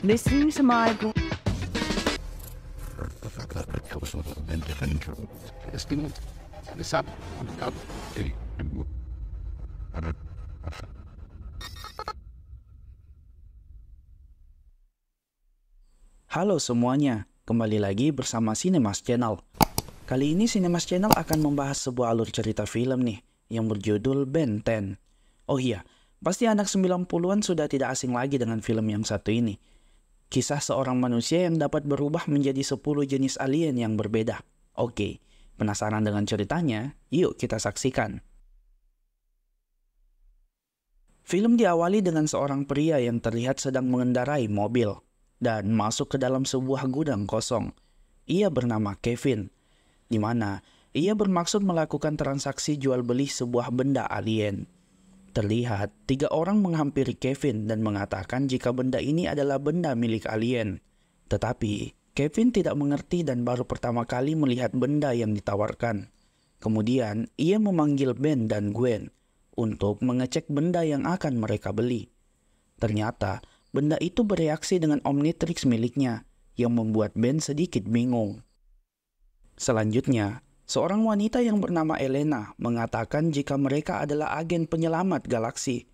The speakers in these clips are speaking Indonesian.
Listening to my Halo semuanya, kembali lagi bersama Cinemas Channel. Kali ini Cinemas Channel akan membahas sebuah alur cerita film nih, yang berjudul Ben 10. Oh iya, pasti anak 90-an sudah tidak asing lagi dengan film yang satu ini. Kisah seorang manusia yang dapat berubah menjadi 10 jenis alien yang berbeda. Oke, penasaran dengan ceritanya? Yuk kita saksikan. Film diawali dengan seorang pria yang terlihat sedang mengendarai mobil dan masuk ke dalam sebuah gudang kosong. Ia bernama Kevin, di mana ia bermaksud melakukan transaksi jual beli sebuah benda alien. Terlihat 3 orang menghampiri Kevin dan mengatakan jika benda ini adalah benda milik alien. Tetapi Kevin tidak mengerti dan baru pertama kali melihat benda yang ditawarkan. Kemudian ia memanggil Ben dan Gwen untuk mengecek benda yang akan mereka beli. Ternyata benda itu bereaksi dengan Omnitrix miliknya, yang membuat Ben sedikit bingung. Selanjutnya, seorang wanita yang bernama Elena mengatakan jika mereka adalah agen penyelamat galaksi.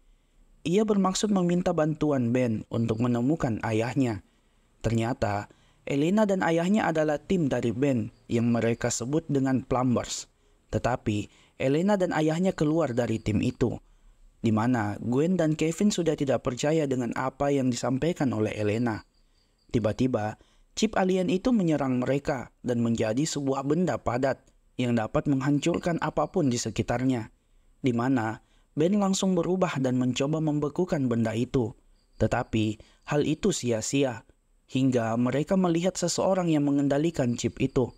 Ia bermaksud meminta bantuan Ben untuk menemukan ayahnya. Ternyata, Elena dan ayahnya adalah tim dari Ben yang mereka sebut dengan Plumbers. Tetapi, Elena dan ayahnya keluar dari tim itu, di mana Gwen dan Kevin sudah tidak percaya dengan apa yang disampaikan oleh Elena. Tiba-tiba, chip alien itu menyerang mereka dan menjadi sebuah benda padat yang dapat menghancurkan apapun di sekitarnya. Di mana Ben langsung berubah dan mencoba membekukan benda itu. Tetapi hal itu sia-sia hingga mereka melihat seseorang yang mengendalikan chip itu.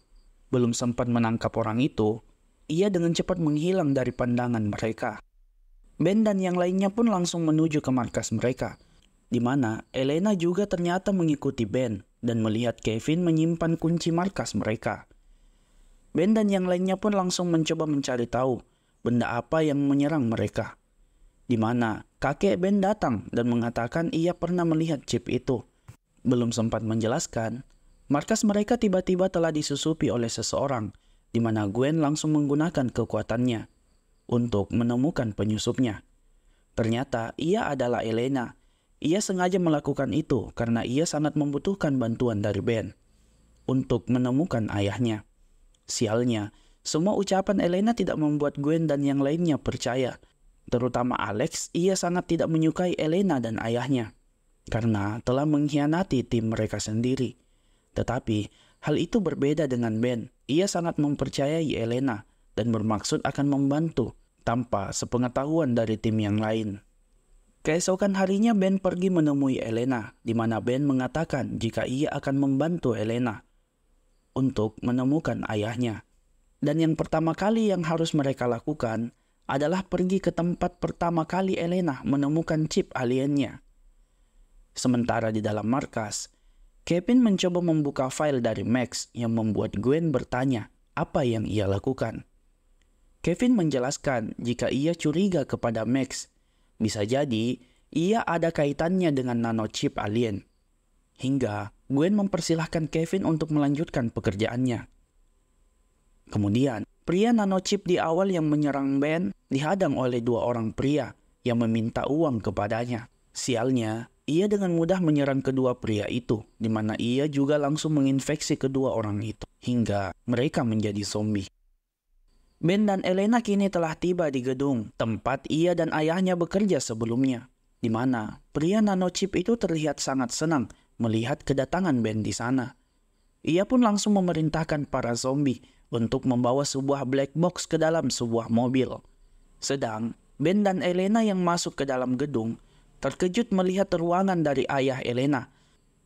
Belum sempat menangkap orang itu, ia dengan cepat menghilang dari pandangan mereka. Ben dan yang lainnya pun langsung menuju ke markas mereka, di mana Elena juga ternyata mengikuti Ben dan melihat Kevin menyimpan kunci markas mereka. Ben dan yang lainnya pun langsung mencoba mencari tahu benda apa yang menyerang mereka, di mana kakek Ben datang dan mengatakan ia pernah melihat chip itu. Belum sempat menjelaskan, markas mereka tiba-tiba telah disusupi oleh seseorang, di mana Gwen langsung menggunakan kekuatannya untuk menemukan penyusupnya. Ternyata ia adalah Elena. Ia sengaja melakukan itu karena ia sangat membutuhkan bantuan dari Ben untuk menemukan ayahnya. Sialnya, semua ucapan Elena tidak membuat Gwen dan yang lainnya percaya. Terutama Alex, ia sangat tidak menyukai Elena dan ayahnya karena telah mengkhianati tim mereka sendiri. Tetapi hal itu berbeda dengan Ben. Ia sangat mempercayai Elena dan bermaksud akan membantu tanpa sepengetahuan dari tim yang lain. Keesokan harinya Ben pergi menemui Elena, di mana Ben mengatakan jika ia akan membantu Elena untuk menemukan ayahnya. Dan yang pertama kali yang harus mereka lakukan adalah pergi ke tempat pertama kali Elena menemukan chip aliennya. Sementara di dalam markas, Kevin mencoba membuka file dari Max yang membuat Gwen bertanya apa yang ia lakukan. Kevin menjelaskan jika ia curiga kepada Max. Bisa jadi ia ada kaitannya dengan nanochip alien. Hingga Gwen mempersilahkan Kevin untuk melanjutkan pekerjaannya. Kemudian, pria nanochip di awal yang menyerang Ben dihadang oleh 2 orang pria yang meminta uang kepadanya. Sialnya, ia dengan mudah menyerang kedua pria itu, di mana ia juga langsung menginfeksi kedua orang itu, hingga mereka menjadi zombie. Ben dan Elena kini telah tiba di gedung tempat ia dan ayahnya bekerja sebelumnya, di mana pria nanochip itu terlihat sangat senang melihat kedatangan Ben di sana. Ia pun langsung memerintahkan para zombie untuk membawa sebuah black box ke dalam sebuah mobil. Sedang Ben dan Elena yang masuk ke dalam gedung terkejut melihat ruangan dari ayah Elena,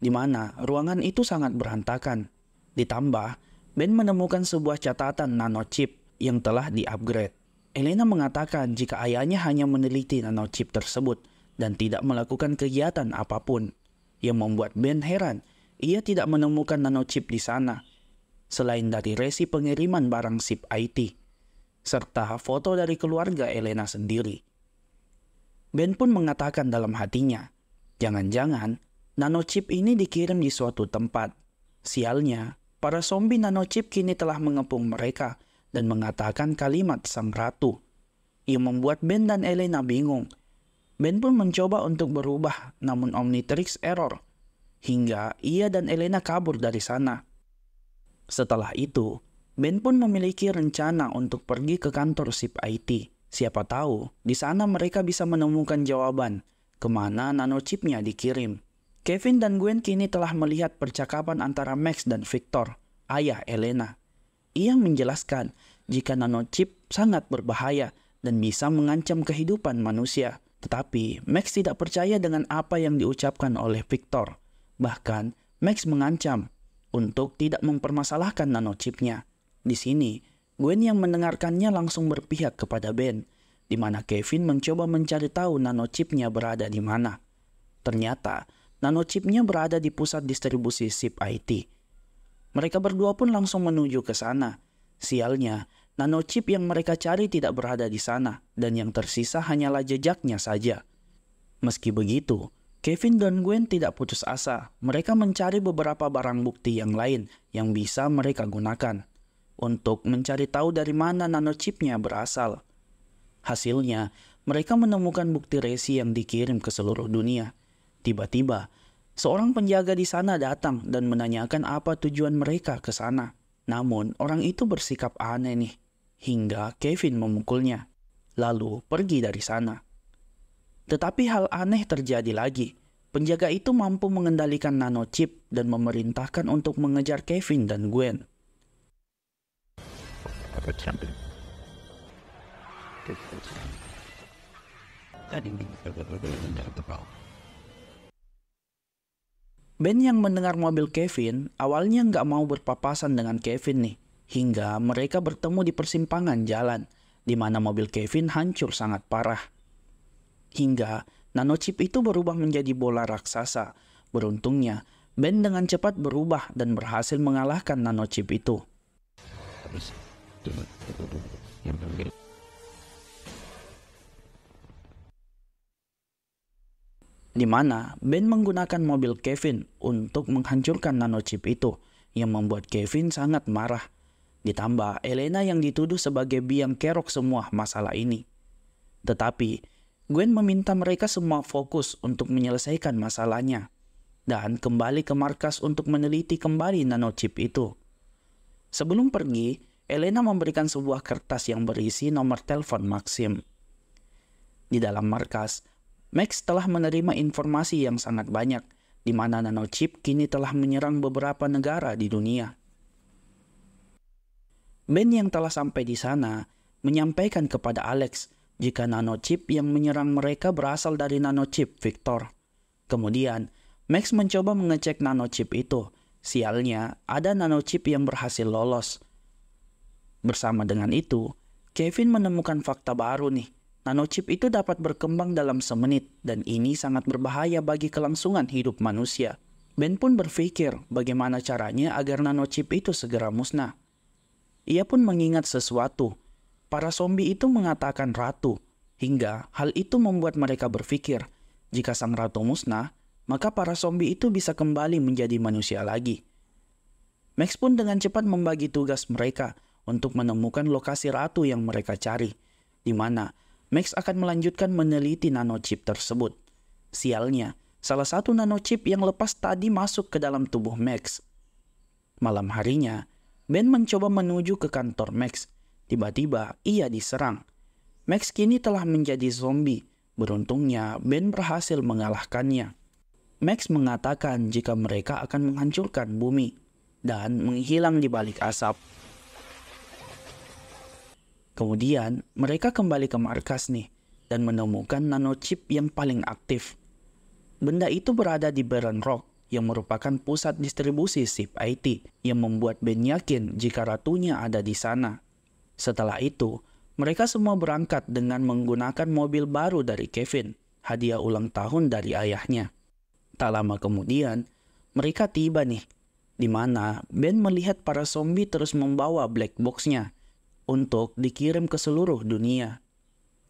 di mana ruangan itu sangat berantakan. Ditambah, Ben menemukan sebuah catatan nanochip yang telah di-upgrade. Elena mengatakan jika ayahnya hanya meneliti nanochip tersebut dan tidak melakukan kegiatan apapun, yang membuat Ben heran. Ia tidak menemukan nanochip di sana, selain dari resi pengiriman barang SIP IT. serta foto dari keluarga Elena sendiri. Ben pun mengatakan dalam hatinya, jangan-jangan nanochip ini dikirim di suatu tempat. Sialnya, para zombie nanochip kini telah mengepung mereka dan mengatakan kalimat sang ratu. Ia membuat Ben dan Elena bingung. Ben pun mencoba untuk berubah, namun Omnitrix error, hingga ia dan Elena kabur dari sana. Setelah itu, Ben pun memiliki rencana untuk pergi ke kantor SIP IT. Siapa tahu, di sana mereka bisa menemukan jawaban kemana nanochipnya dikirim. Kevin dan Gwen kini telah melihat percakapan antara Max dan Victor, ayah Elena. Ia menjelaskan jika nanochip sangat berbahaya dan bisa mengancam kehidupan manusia. Tetapi Max tidak percaya dengan apa yang diucapkan oleh Victor. Bahkan Max mengancam untuk tidak mempermasalahkan nanochipnya. Di sini, Gwen yang mendengarkannya langsung berpihak kepada Ben, di mana Kevin mencoba mencari tahu nanochipnya berada di mana. Ternyata, nanochipnya berada di pusat distribusi SIP IT. Mereka berdua pun langsung menuju ke sana. Sialnya, nanochip yang mereka cari tidak berada di sana, dan yang tersisa hanyalah jejaknya saja. Meski begitu, Kevin dan Gwen tidak putus asa. Mereka mencari beberapa barang bukti yang lain yang bisa mereka gunakan untuk mencari tahu dari mana nanochipnya berasal. Hasilnya, mereka menemukan bukti resi yang dikirim ke seluruh dunia. Tiba-tiba, seorang penjaga di sana datang dan menanyakan apa tujuan mereka ke sana. Namun, orang itu bersikap aneh nih, hingga Kevin memukulnya, lalu pergi dari sana. Tetapi hal aneh terjadi lagi. Penjaga itu mampu mengendalikan nanochip dan memerintahkan untuk mengejar Kevin dan Gwen. Ben yang mendengar mobil Kevin awalnya nggak mau berpapasan dengan Kevin nih, hingga mereka bertemu di persimpangan jalan, di mana mobil Kevin hancur sangat parah. Hingga nanochip itu berubah menjadi bola raksasa. Beruntungnya, Ben dengan cepat berubah dan berhasil mengalahkan nanochip itu. Di mana Ben menggunakan mobil Kevin untuk menghancurkan nanochip itu, yang membuat Kevin sangat marah. Ditambah Elena yang dituduh sebagai biang kerok semua masalah ini. Tetapi Gwen meminta mereka semua fokus untuk menyelesaikan masalahnya dan kembali ke markas untuk meneliti kembali nanochip itu. Sebelum pergi, Elena memberikan sebuah kertas yang berisi nomor telepon Maxim. Di dalam markas, Max telah menerima informasi yang sangat banyak, di mana nanochip kini telah menyerang beberapa negara di dunia. Ben yang telah sampai di sana menyampaikan kepada Alex jika nanochip yang menyerang mereka berasal dari nanochip Victor. Kemudian, Max mencoba mengecek nanochip itu. Sialnya, ada nanochip yang berhasil lolos. Bersama dengan itu, Kevin menemukan fakta baru nih. Nanochip itu dapat berkembang dalam semenit dan ini sangat berbahaya bagi kelangsungan hidup manusia. Ben pun berpikir bagaimana caranya agar nanochip itu segera musnah. Ia pun mengingat sesuatu. Para zombie itu mengatakan ratu, hingga hal itu membuat mereka berpikir, jika sang ratu musnah, maka para zombie itu bisa kembali menjadi manusia lagi. Max pun dengan cepat membagi tugas mereka untuk menemukan lokasi ratu yang mereka cari, di mana Max akan melanjutkan meneliti nanochip tersebut. Sialnya, salah satu nanochip yang lepas tadi masuk ke dalam tubuh Max. Malam harinya, Ben mencoba menuju ke kantor Max. Tiba-tiba, ia diserang. Max kini telah menjadi zombie. Beruntungnya, Ben berhasil mengalahkannya. Max mengatakan jika mereka akan menghancurkan bumi dan menghilang di balik asap. Kemudian, mereka kembali ke markas nih dan menemukan nanochip yang paling aktif. Benda itu berada di Barren Rock yang merupakan pusat distribusi SIP IT yang membuat Ben yakin jika ratunya ada di sana. Setelah itu, mereka semua berangkat dengan menggunakan mobil baru dari Kevin, hadiah ulang tahun dari ayahnya. Tak lama kemudian, mereka tiba nih, di mana Ben melihat para zombie terus membawa black box-nya untuk dikirim ke seluruh dunia.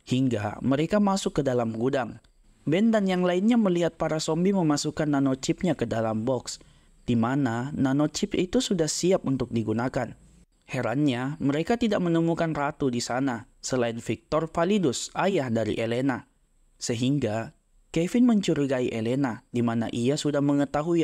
Hingga mereka masuk ke dalam gudang. Ben dan yang lainnya melihat para zombie memasukkan nanochipnya ke dalam box, di mana nanochip itu sudah siap untuk digunakan. Herannya, mereka tidak menemukan ratu di sana, selain Victor Validus, ayah dari Elena. Sehingga Kevin mencurigai Elena, di mana ia sudah mengetahui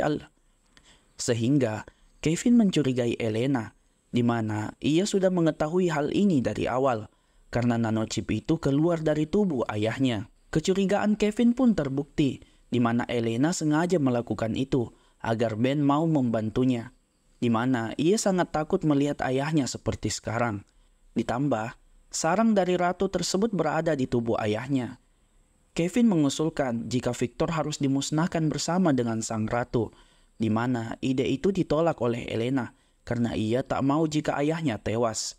hal ini dari awal, karena nanochip itu keluar dari tubuh ayahnya. Kecurigaan Kevin pun terbukti, di mana Elena sengaja melakukan itu agar Ben mau membantunya, di mana ia sangat takut melihat ayahnya seperti sekarang. Ditambah, sarang dari ratu tersebut berada di tubuh ayahnya. Kevin mengusulkan jika Victor harus dimusnahkan bersama dengan sang ratu, di mana ide itu ditolak oleh Elena karena ia tak mau jika ayahnya tewas.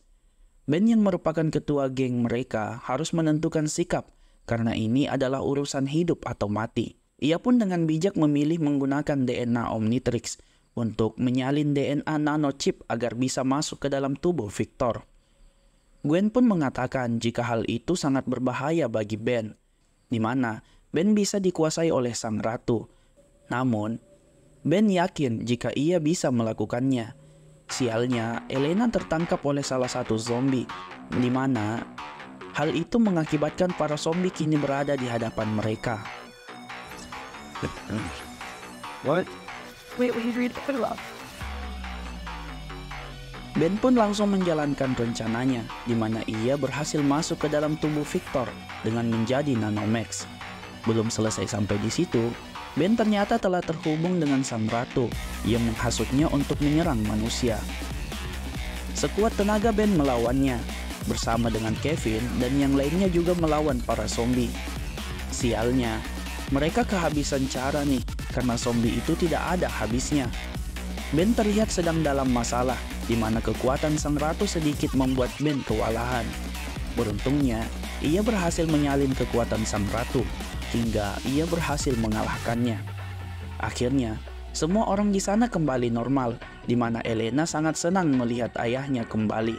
Ben yang merupakan ketua geng mereka harus menentukan sikap karena ini adalah urusan hidup atau mati. Ia pun dengan bijak memilih menggunakan DNA Omnitrix untuk menyalin DNA nanochip agar bisa masuk ke dalam tubuh Victor. Gwen pun mengatakan jika hal itu sangat berbahaya bagi Ben, di mana Ben bisa dikuasai oleh sang ratu. Namun, Ben yakin jika ia bisa melakukannya. Sialnya, Elena tertangkap oleh salah satu zombie, di mana hal itu mengakibatkan para zombie kini berada di hadapan mereka. What? Wait, read it up. Ben pun langsung menjalankan rencananya, di mana ia berhasil masuk ke dalam tubuh Victor dengan menjadi Nanomax. Belum selesai sampai di situ, Ben ternyata telah terhubung dengan sang ratu yang menghasutnya untuk menyerang manusia. Sekuat tenaga Ben melawannya, bersama dengan Kevin dan yang lainnya juga melawan para zombie. Sialnya, mereka kehabisan cara nih, karena zombie itu tidak ada habisnya. Ben terlihat sedang dalam masalah, di mana kekuatan sang ratu sedikit membuat Ben kewalahan. Beruntungnya, ia berhasil menyalin kekuatan sang ratu, hingga ia berhasil mengalahkannya. Akhirnya, semua orang di sana kembali normal, di mana Elena sangat senang melihat ayahnya kembali.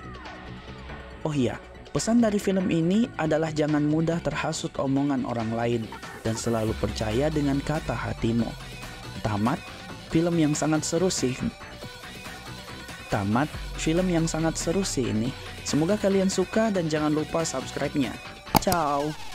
Oh iya, pesan dari film ini adalah jangan mudah terhasut omongan orang lain dan selalu percaya dengan kata hatimu. Tamat film yang sangat seru sih ini. Semoga kalian suka dan jangan lupa subscribe-nya. Ciao.